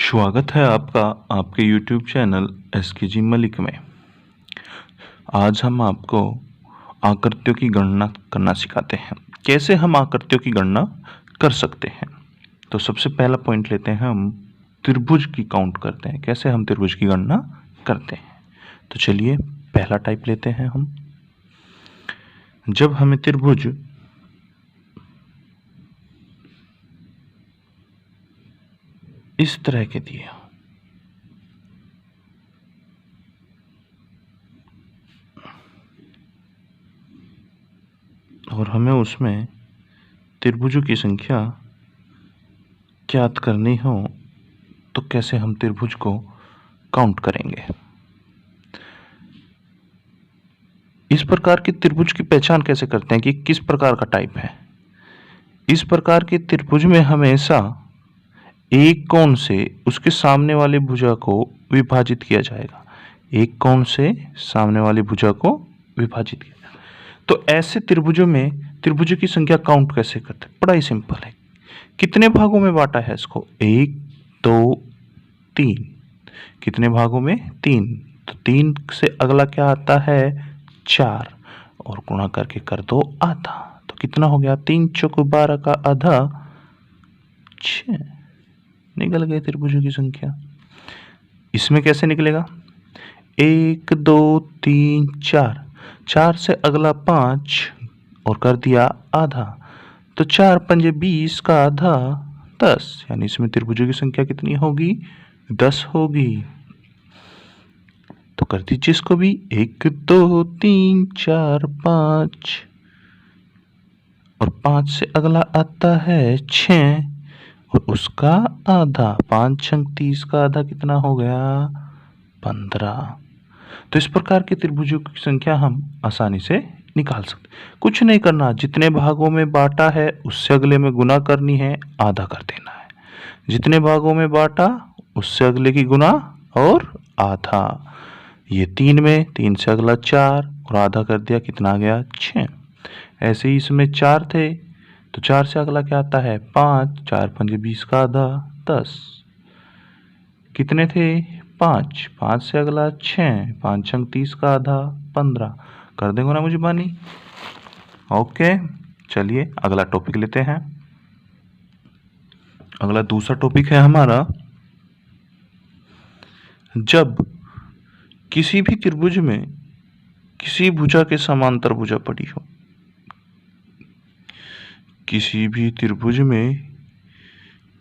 स्वागत है आपका आपके YouTube चैनल SKG मलिक में। आज हम आपको आकृतियों की गणना करना सिखाते हैं। कैसे हम आकृतियों की गणना कर सकते हैं। तो सबसे पहला पॉइंट लेते हैं, हम त्रिभुज की काउंट करते हैं। कैसे हम त्रिभुज की गणना करते हैं, तो चलिए पहला टाइप लेते हैं हम। जब हमें त्रिभुज इस तरह के दिए और हमें उसमें त्रिभुजों की संख्या ज्ञात करनी हो, तो कैसे हम त्रिभुज को काउंट करेंगे। इस प्रकार के त्रिभुज की पहचान कैसे करते हैं कि किस प्रकार का टाइप है। इस प्रकार के त्रिभुज में हमेशा एक कोण से उसके सामने वाले भुजा को विभाजित किया जाएगा। एक कोण से सामने वाली भुजा को विभाजित किया जाएगा। तो ऐसे त्रिभुजों में त्रिभुजों की संख्या काउंट कैसे करते हैं, बड़ा ही सिंपल है। कितने भागों में बांटा है इसको, 1 2 3। कितने भागों में, 3। तो 3 से अगला क्या आता है, 4, और गुणा करके कर दो आधा। तो कितना हो गया, 3 चौक 12 का आधा 6। निकल गए त्रिभुजों की संख्या। इसमें कैसे निकलेगा, 1 2 3 4, 4 से अगला 5 और कर दिया आधा। तो 4 पंजे 20 का आधा 10, यानी इसमें त्रिभुजों की संख्या कितनी होगी, 10 होगी। तो कर दीजिए इसको भी, 1 2 3 4 5, और 5 से अगला आता है 6 और उसका आधा। 5 छंग 30 का आधा कितना हो गया, 15। तो इस प्रकार के त्रिभुजों की संख्या हम आसानी से निकाल सकते। कुछ नहीं करना, जितने भागों में बांटा है उससे अगले में गुना करनी है, आधा कर देना है। जितने भागों में बांटा उससे अगले की गुना और आधा। ये 3 में, 3 से अगला 4 और आधा कर दिया, कितना आ गया 6। ऐसे ही इसमें 4 थे, तो 4 से अगला क्या आता है 5, 4 पंजे 20 का आधा 10। कितने थे 5, 5 से अगला 6, 5 छंग 30 का आधा 15। कर देंगे ना मुझे बानी। ओके, चलिए अगला टॉपिक लेते हैं। अगला दूसरा टॉपिक है हमारा, जब किसी भी त्रिभुज में किसी भुजा के समांतर भुजा पड़ी हो। किसी भी त्रिभुज में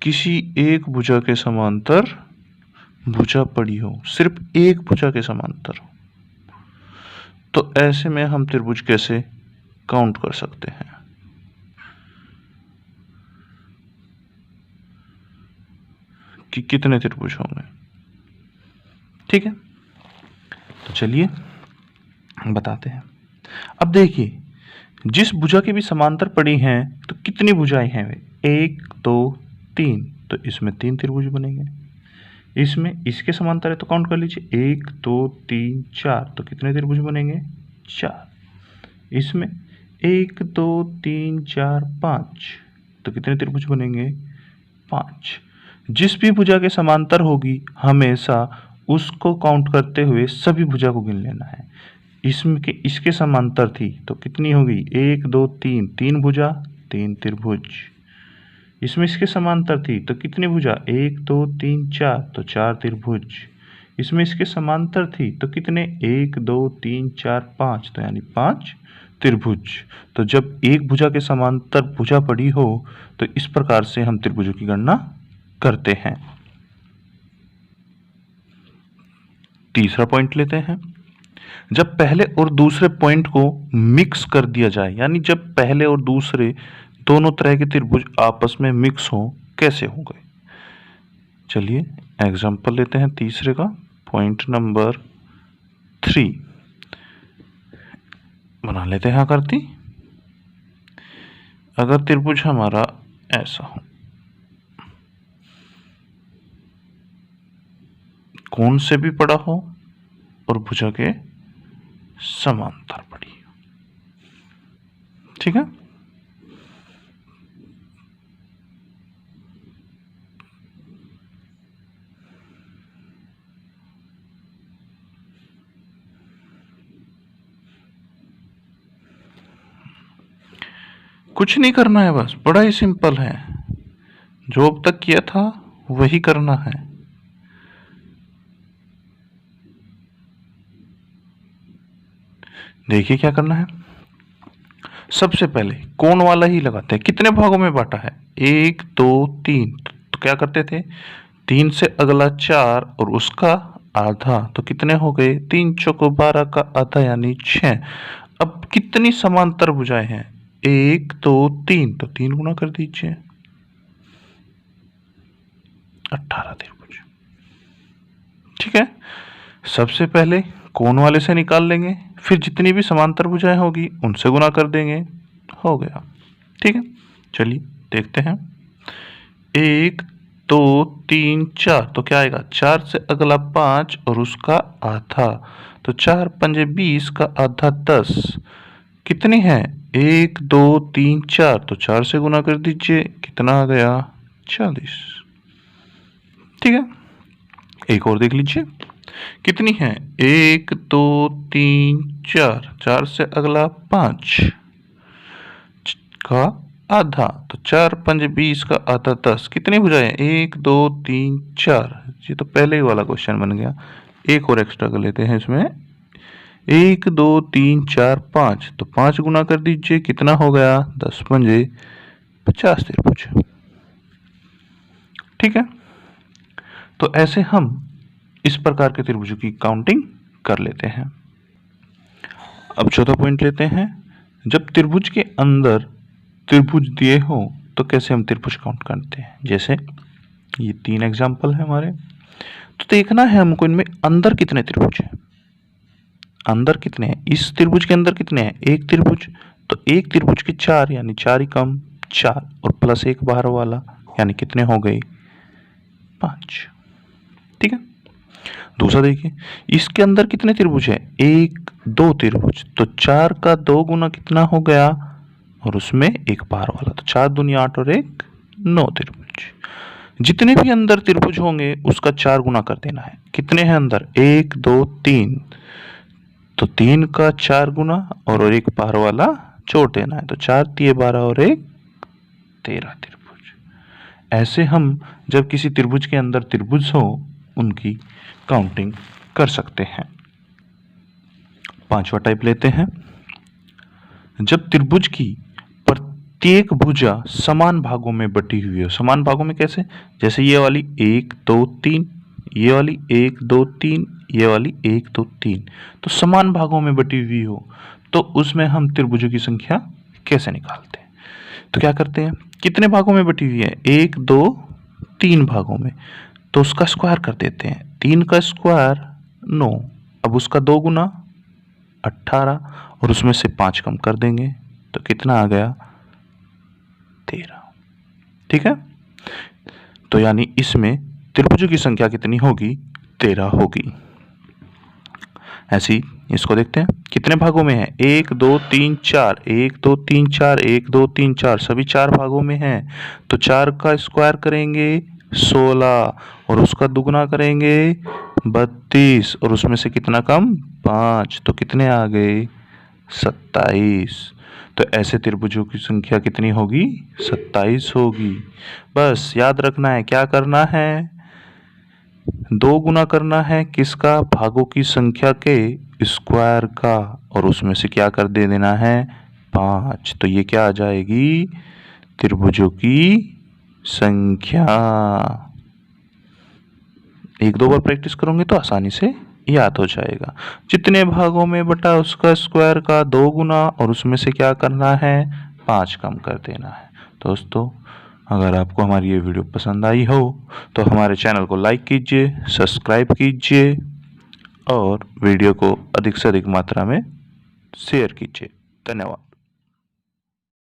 किसी एक भुजा के समांतर भुजा पड़ी हो, सिर्फ एक भुजा के समांतर हो, तो ऐसे में हम त्रिभुज कैसे काउंट कर सकते हैं। कि कितने त्रिभुज होंगे, ठीक है। तो चलिए बताते हैं। अब देखिए, जिस भुजा की भी समांतर पड़ी हैं तो कितनी भुजाएं हैं, 1 2 3, तो इसमें 3 त्रिभुज बनेंगे। इसमें इसके समांतर है तो काउंट कर लीजिए, 1 2 3 4, तो कितने त्रिभुज बनेंगे, 4। इसमें 1 2 3 4 5, तो कितने त्रिभुज बनेंगे, 5। जिस भी भुजा के समांतर होगी हमेशा उसको काउंट करते हुए सभी भुजा को गिन लेना है। इसमें के इसके समांतर थी तो कितनी होगी, 1 2 3, 3 भुजा 3 त्रिभुज। इसमें इसके समांतर थी तो कितनी भुजा, 1 2 3 4, तो 4 त्रिभुज। इसमें इसके समांतर थी तो कितने, 1 2 3 4 5, तो यानी 5 त्रिभुज। तो जब एक भुजा के समांतर भुजा पड़ी हो तो इस प्रकार से हम त्रिभुजों की गणना करते हैं। तीसरा पॉइंट लेते हैं, जब पहले और दूसरे पॉइंट को मिक्स कर दिया जाए, यानी जब पहले और दूसरे दोनों तरह के त्रिभुज आपस में मिक्स हो, कैसे होंगे। चलिए एग्जांपल लेते हैं तीसरे का, पॉइंट नंबर 3 बना लेते हैं आकृति। अगर त्रिभुज हमारा ऐसा हो, कोण से भी पड़ा हो और भुजा के समांतर पड़ी हो, ठीक है। कुछ नहीं करना है, बस बड़ा ही सिंपल है, जो अब तक किया था वही करना है। देखिए क्या करना है, सबसे पहले कोण वाला ही लगाते हैं। कितने भागों में बांटा है, 1 2 3, तो क्या करते थे, 3 से अगला 4 और उसका आधा, तो कितने हो गए, 3 चौक 12 का आधा यानी 6। अब कितनी समांतर भुजाएं हैं, 1 2 3, तो 3 गुना कर दीजिए, 18 त्रिभुज। ठीक है, सबसे पहले कोण वाले से निकाल लेंगे, फिर जितनी भी समांतर भुजाएं होगी उनसे गुना कर देंगे, हो गया। ठीक है, चलिए देखते हैं। 1 2 3 4, तो क्या आएगा, 4 से अगला 5 और उसका आधा, तो 4 पंजे 20 का आधा 10, कितनी है, 1 2 3 4, तो 4 से गुना कर दीजिए, कितना आ गया, 40। ठीक है, एक और देख लीजिए, कितनी है, 1 2 3 4, 4 से अगला 5 का आधा, तो 4 पंजे 20 का आधा 10, कितनी भुजाएं, 1 2 3 4। ये तो पहले ही वाला क्वेश्चन बन गया, एक और एक्स्ट्रा कर लेते हैं इसमें, 1 2 3 4 5, तो 5 गुना कर दीजिए, कितना हो गया, 10 पंजे 50 त्रिभुज। ठीक है, तो ऐसे हम इस प्रकार के त्रिभुजों की काउंटिंग कर लेते हैं। अब चौथा पॉइंट लेते हैं, जब त्रिभुज के अंदर त्रिभुज दिए हो तो कैसे हम त्रिभुज काउंट करते हैं। जैसे ये 3 एग्जाम्पल है हमारे, तो देखना है हमको इनमें अंदर कितने त्रिभुज हैं, अंदर कितने हैं, इस त्रिभुज के अंदर कितने हैं, एक त्रिभुज, तो एक त्रिभुज के 4 यानी 4 ही कम 4 और प्लस एक बाहर वाला यानी कितने हो गए, 5। ठीक है, दूसरा देखिए, इसके अंदर कितने त्रिभुज है, 1 2 त्रिभुज, तो 4 का 2 गुना कितना हो गया, और उसमें एक बाहर वाला, तो 4 दूनी 8 और 1 9 त्रिभुज। जितने भी अंदर त्रिभुज होंगे उसका 4 गुना कर देना है, कितने हैं अंदर, 1 2 3, तो 3 का 4 गुना और एक बाहर वाला जोड़ देना है, तो 4 3 12 और 1 13 त्रिभुज। ऐसे हम जब किसी त्रिभुज के अंदर त्रिभुज हो उनकी काउंटिंग कर सकते हैं। पांचवा टाइप लेते हैं, जब त्रिभुज की प्रत्येक भुजा समान भागों में बटी हुई हो। समान भागों में कैसे, जैसे ये वाली 1 2 3, ये वाली 1 2 3, ये वाली 1 2 3, तो समान भागों में बटी हुई हो तो उसमें हम त्रिभुजों की संख्या कैसे निकालते हैं। तो क्या करते हैं, कितने भागों में बटी हुई है, 1 2 3 भागों में, तो उसका स्क्वायर कर देते हैं, 3 का स्क्वायर 9, अब उसका 2 गुना 18 और उसमें से 5 कम कर देंगे, तो कितना आ गया, 13। ठीक है, तो यानी इसमें त्रिभुजों की संख्या कितनी होगी, 13 होगी। ऐसी इसको देखते हैं, कितने भागों में है, 1 2 3 4, 1 2 3 4, 1 2 3 4, सभी 4 भागों में है, तो 4 का स्क्वायर करेंगे 16 और उसका दुगुना करेंगे 32 और उसमें से कितना कम, 5, तो कितने आ गए, 27। तो ऐसे त्रिभुजों की संख्या कितनी होगी, 27 होगी। बस याद रखना है, क्या करना है, 2 गुना करना है किसका, भागों की संख्या के स्क्वायर का, और उसमें से क्या कर दे देना है, 5, तो ये क्या आ जाएगी, त्रिभुजों की संख्या। 1-2 बार प्रैक्टिस करोगे तो आसानी से याद हो जाएगा। जितने भागों में बटा उसका स्क्वायर का 2 गुना और उसमें से क्या करना है, 5 कम कर देना है। दोस्तों, अगर आपको हमारी ये वीडियो पसंद आई हो तो हमारे चैनल को लाइक कीजिए, सब्सक्राइब कीजिए और वीडियो को अधिक से अधिक मात्रा में शेयर कीजिए। धन्यवाद।